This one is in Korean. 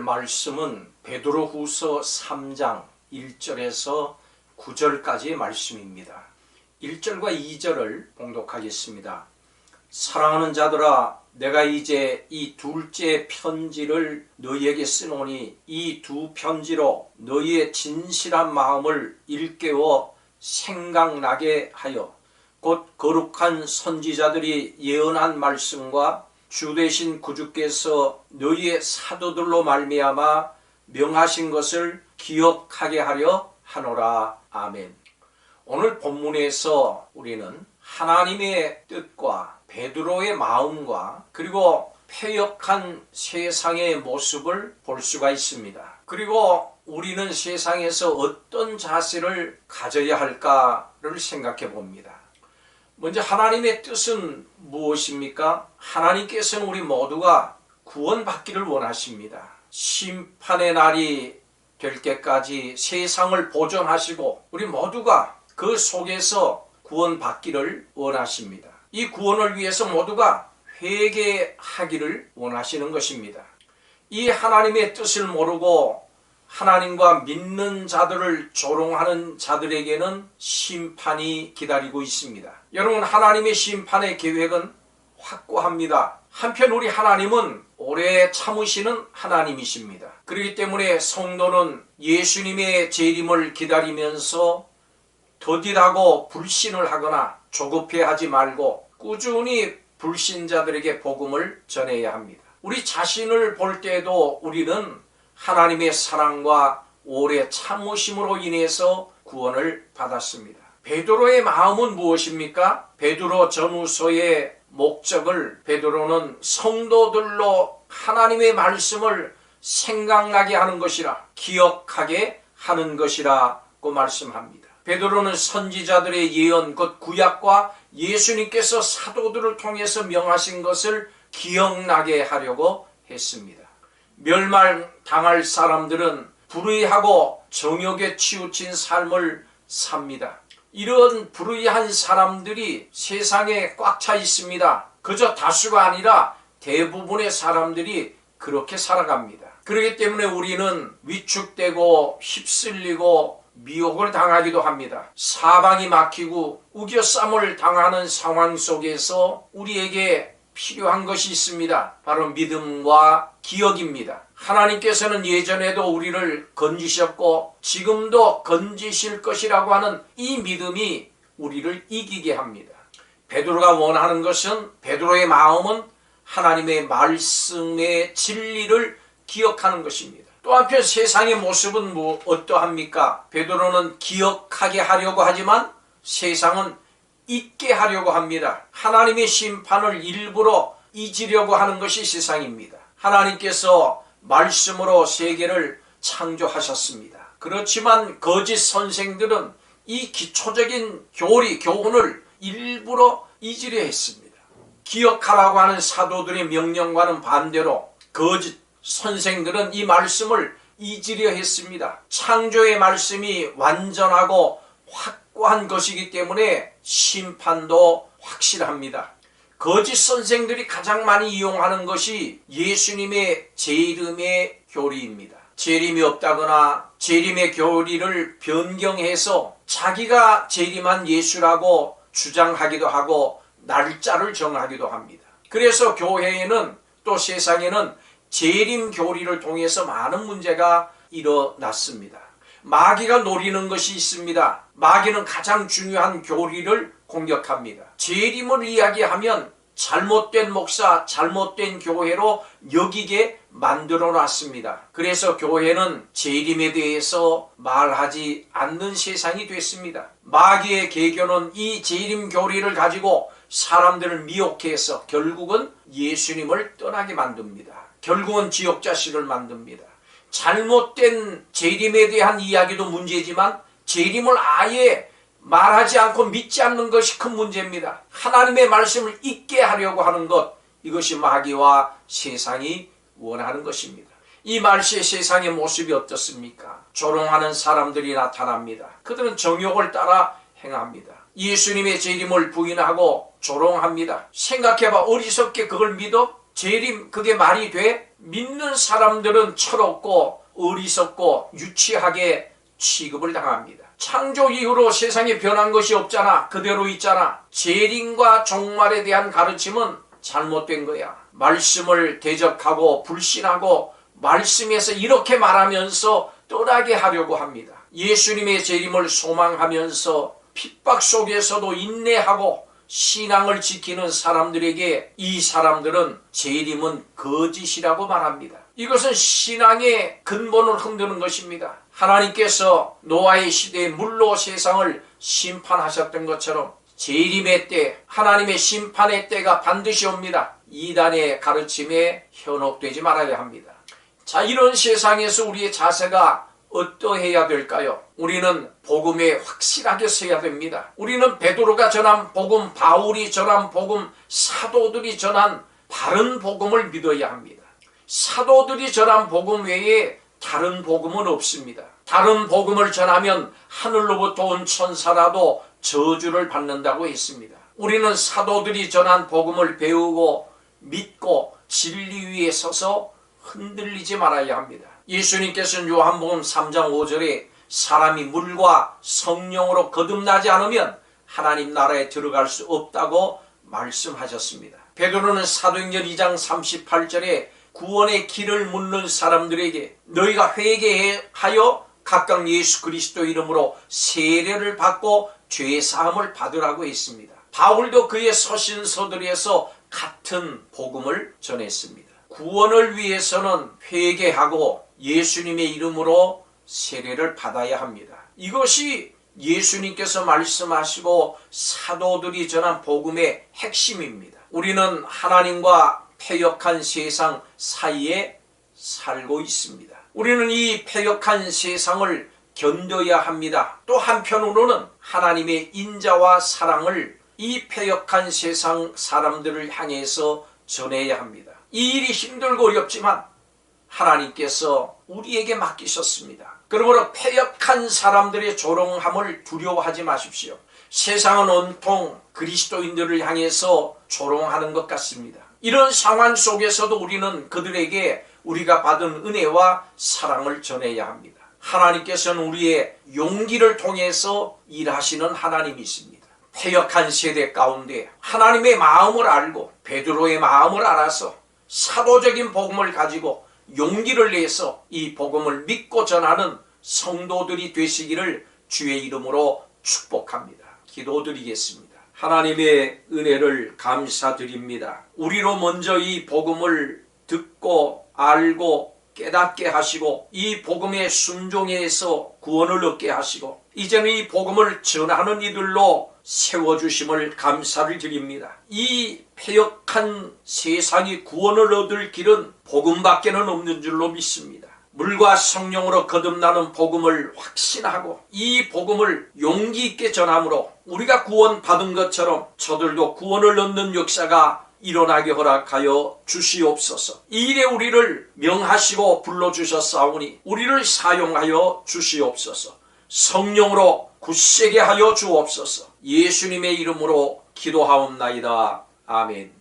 말씀은 베드로후서 3장 1절에서 9절까지의 말씀입니다. 1절과 2절을 봉독하겠습니다. 사랑하는 자들아, 내가 이제 이 둘째 편지를 너희에게 쓰노니 이 두 편지로 너희의 진실한 마음을 일깨워 생각나게 하여 곧 거룩한 선지자들이 예언한 말씀과 주 되신 구주께서 너희의 사도들로 말미암아 명하신 것을 기억하게 하려 하노라. 아멘. 오늘 본문에서 우리는 하나님의 뜻과 베드로의 마음과 그리고 패역한 세상의 모습을 볼 수가 있습니다. 그리고 우리는 세상에서 어떤 자세를 가져야 할까를 생각해 봅니다. 먼저 하나님의 뜻은 무엇입니까? 하나님께서는 우리 모두가 구원받기를 원하십니다. 심판의 날이 될 때까지 세상을 보존하시고 우리 모두가 그 속에서 구원받기를 원하십니다. 이 구원을 위해서 모두가 회개하기를 원하시는 것입니다. 이 하나님의 뜻을 모르고 하나님과 믿는 자들을 조롱하는 자들에게는 심판이 기다리고 있습니다. 여러분, 하나님의 심판의 계획은 확고합니다. 한편 우리 하나님은 오래 참으시는 하나님이십니다. 그렇기 때문에 성도는 예수님의 재림을 기다리면서 더디다고 불신을 하거나 조급해하지 말고 꾸준히 불신자들에게 복음을 전해야 합니다. 우리 자신을 볼 때에도 우리는 하나님의 사랑과 오래 참으심으로 인해서 구원을 받았습니다. 베드로의 마음은 무엇입니까? 베드로 전후서의 목적을 베드로는 성도들로 하나님의 말씀을 생각나게 하는 것이라, 기억하게 하는 것이라고 말씀합니다. 베드로는 선지자들의 예언, 곧 구약과 예수님께서 사도들을 통해서 명하신 것을 기억나게 하려고 했습니다. 멸망당할 사람들은 불의하고 정욕에 치우친 삶을 삽니다. 이런 불의한 사람들이 세상에 꽉 차 있습니다. 그저 다수가 아니라 대부분의 사람들이 그렇게 살아갑니다. 그렇기 때문에 우리는 위축되고 휩쓸리고 미혹을 당하기도 합니다. 사방이 막히고 우겨쌈을 당하는 상황 속에서 우리에게 필요한 것이 있습니다. 바로 믿음과 기억입니다. 하나님께서는 예전에도 우리를 건지셨고 지금도 건지실 것이라고 하는 이 믿음이 우리를 이기게 합니다. 베드로가 원하는 것은, 베드로의 마음은 하나님의 말씀의 진리를 기억하는 것입니다. 또 한편 세상의 모습은 어떠합니까? 베드로는 기억하게 하려고 하지만 세상은 잊게 하려고 합니다. 하나님의 심판을 일부러 잊으려고 하는 것이 세상입니다. 하나님께서 말씀으로 세계를 창조하셨습니다. 그렇지만 거짓 선생들은 이 기초적인 교훈을 일부러 잊으려 했습니다. 기억하라고 하는 사도들의 명령과는 반대로 거짓 선생들은 이 말씀을 잊으려 했습니다. 창조의 말씀이 완전하고 확고한 것이기 때문에 심판도 확실합니다. 거짓 선생들이 가장 많이 이용하는 것이 예수님의 재림의 교리입니다. 재림이 없다거나 재림의 교리를 변경해서 자기가 재림한 예수라고 주장하기도 하고 날짜를 정하기도 합니다. 그래서 교회에는 또 세상에는 재림 교리를 통해서 많은 문제가 일어났습니다. 마귀가 노리는 것이 있습니다. 마귀는 가장 중요한 교리를 공격합니다. 재림을 이야기하면 잘못된 목사, 잘못된 교회로 여기게 만들어 놨습니다. 그래서 교회는 재림에 대해서 말하지 않는 세상이 됐습니다. 마귀의 계교는 이 재림 교리를 가지고 사람들을 미혹해서 결국은 예수님을 떠나게 만듭니다. 결국은 지옥 자식을 만듭니다. 잘못된 재림에 대한 이야기도 문제지만 재림을 아예 말하지 않고 믿지 않는 것이 큰 문제입니다. 하나님의 말씀을 잊게 하려고 하는 것, 이것이 마귀와 세상이 원하는 것입니다. 이 말시의 세상의 모습이 어떻습니까? 조롱하는 사람들이 나타납니다. 그들은 정욕을 따라 행합니다. 예수님의 재림을 부인하고 조롱합니다. 생각해봐, 어리석게 그걸 믿어? 재림 그게 말이 돼? 믿는 사람들은 철없고 어리석고 유치하게 취급을 당합니다. 창조 이후로 세상에 변한 것이 없잖아. 그대로 있잖아. 재림과 종말에 대한 가르침은 잘못된 거야. 말씀을 대적하고 불신하고 말씀에서 이렇게 말하면서 떠나게 하려고 합니다. 예수님의 재림을 소망하면서 핍박 속에서도 인내하고 신앙을 지키는 사람들에게 이 사람들은 재림은 거짓이라고 말합니다. 이것은 신앙의 근본을 흔드는 것입니다. 하나님께서 노아의 시대에 물로 세상을 심판하셨던 것처럼 재림의 때, 하나님의 심판의 때가 반드시 옵니다. 이단의 가르침에 현혹되지 말아야 합니다. 자, 이런 세상에서 우리의 자세가 어떠해야 될까요? 우리는 복음에 확실하게 서야 됩니다. 우리는 베드로가 전한 복음, 바울이 전한 복음, 사도들이 전한 바른 복음을 믿어야 합니다. 사도들이 전한 복음 외에 다른 복음은 없습니다. 다른 복음을 전하면 하늘로부터 온 천사라도 저주를 받는다고 했습니다. 우리는 사도들이 전한 복음을 배우고 믿고 진리 위에 서서 흔들리지 말아야 합니다. 예수님께서는 요한복음 3장 5절에 사람이 물과 성령으로 거듭나지 않으면 하나님 나라에 들어갈 수 없다고 말씀하셨습니다. 베드로는 사도행전 2장 38절에 구원의 길을 묻는 사람들에게 너희가 회개하여 각각 예수 그리스도 이름으로 세례를 받고 죄 사함을 받으라고 했습니다. 바울도 그의 서신서들에서 같은 복음을 전했습니다. 구원을 위해서는 회개하고 예수님의 이름으로 세례를 받아야 합니다. 이것이 예수님께서 말씀하시고 사도들이 전한 복음의 핵심입니다. 우리는 하나님과 패역한 세상 사이에 살고 있습니다. 우리는 이 패역한 세상을 견뎌야 합니다. 또 한편으로는 하나님의 인자와 사랑을 이 패역한 세상 사람들을 향해서 전해야 합니다. 이 일이 힘들고 어렵지만 하나님께서 우리에게 맡기셨습니다. 그러므로 패역한 사람들의 조롱함을 두려워하지 마십시오. 세상은 온통 그리스도인들을 향해서 조롱하는 것 같습니다. 이런 상황 속에서도 우리는 그들에게 우리가 받은 은혜와 사랑을 전해야 합니다. 하나님께서는 우리의 용기를 통해서 일하시는 하나님이십니다. 패역한 세대 가운데 하나님의 마음을 알고 베드로의 마음을 알아서 사도적인 복음을 가지고 용기를 내서 이 복음을 믿고 전하는 성도들이 되시기를 주의 이름으로 축복합니다. 기도드리겠습니다. 하나님의 은혜를 감사드립니다. 우리로 먼저 이 복음을 듣고 알고 깨닫게 하시고 이 복음에 순종해서 구원을 얻게 하시고 이제는 이 복음을 전하는 이들로 세워주심을 감사를 드립니다. 이 패역한 세상이 구원을 얻을 길은 복음밖에는 없는 줄로 믿습니다. 물과 성령으로 거듭나는 복음을 확신하고 이 복음을 용기 있게 전함으로 우리가 구원받은 것처럼 저들도 구원을 얻는 역사가 일어나게 허락하여 주시옵소서. 이 일에 우리를 명하시고 불러주셨사오니 우리를 사용하여 주시옵소서. 성령으로 굳세게 하여 주옵소서. 예수님의 이름으로 기도하옵나이다. 아멘.